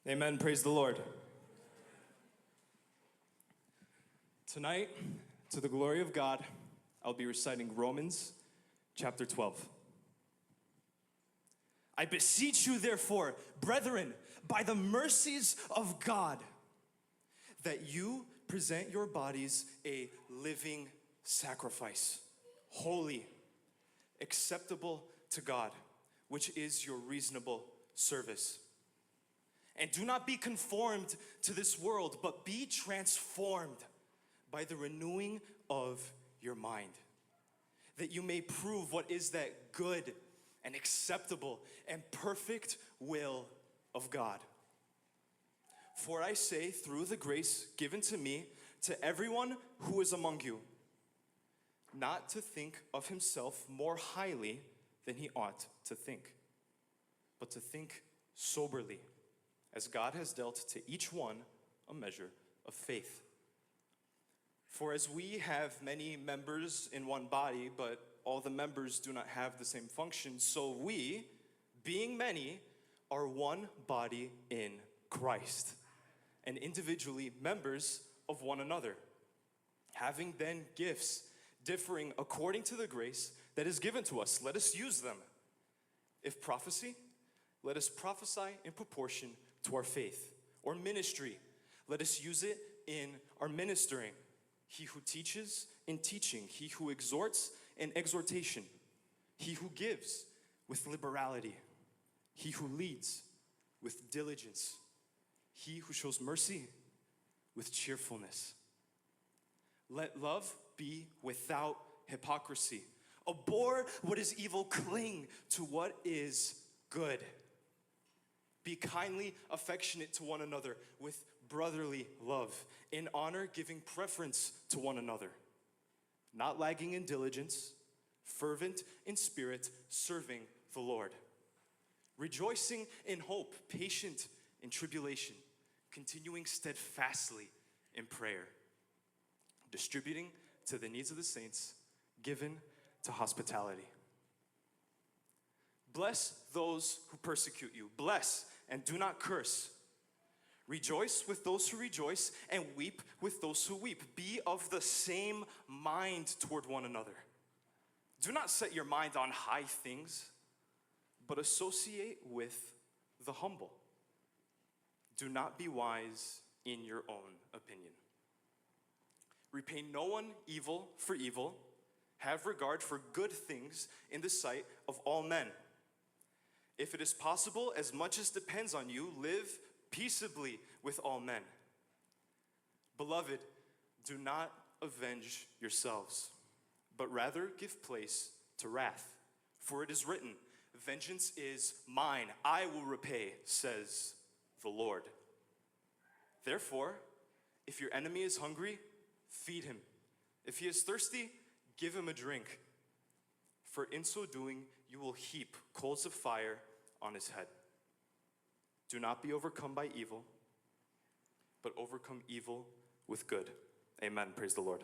Amen. Praise the Lord. Tonight, to the glory of God, I'll be reciting Romans chapter 12. I beseech you, therefore, brethren, by the mercies of God, that you present your bodies a living sacrifice, holy, acceptable to God, which is your reasonable service. And do not be conformed to this world, but be transformed by the renewing of your mind, that you may prove what is that good and acceptable and perfect will of God. For I say, through the grace given to me, to everyone who is among you, not to think of himself more highly than he ought to think, but to think soberly, as God has dealt to each one a measure of faith. For as we have many members in one body, but all the members do not have the same function, so we, being many, are one body in Christ, and individually members of one another, having then gifts differing according to the grace that is given to us. Let us use them. If prophecy, let us prophesy in proportion to our faith. Or ministry, let us use it in our ministering. He who teaches, in teaching. He who exhorts, in exhortation. He who gives, with liberality. He who leads, with diligence. He who shows mercy, with cheerfulness. Let love be without hypocrisy. Abhor what is evil, cling to what is good. Be kindly affectionate to one another with brotherly love, in honor giving preference to one another, not lagging in diligence, fervent in spirit, serving the Lord, rejoicing in hope, patient in tribulation, continuing steadfastly in prayer, distributing to the needs of the saints, given to hospitality. Bless those who persecute you. Bless and do not curse. Rejoice with those who rejoice and weep with those who weep. Be of the same mind toward one another. Do not set your mind on high things, but associate with the humble. Do not be wise in your own opinion. Repay no one evil for evil. Have regard for good things in the sight of all men. If it is possible, as much as depends on you, live peaceably with all men. Beloved, do not avenge yourselves, but rather give place to wrath. For it is written, vengeance is mine, I will repay, says the Lord. Therefore, if your enemy is hungry, feed him. If he is thirsty, give him a drink. For in so doing, you will heap coals of fire on his head. Do not be overcome by evil, but overcome evil with good. Amen. Praise the Lord.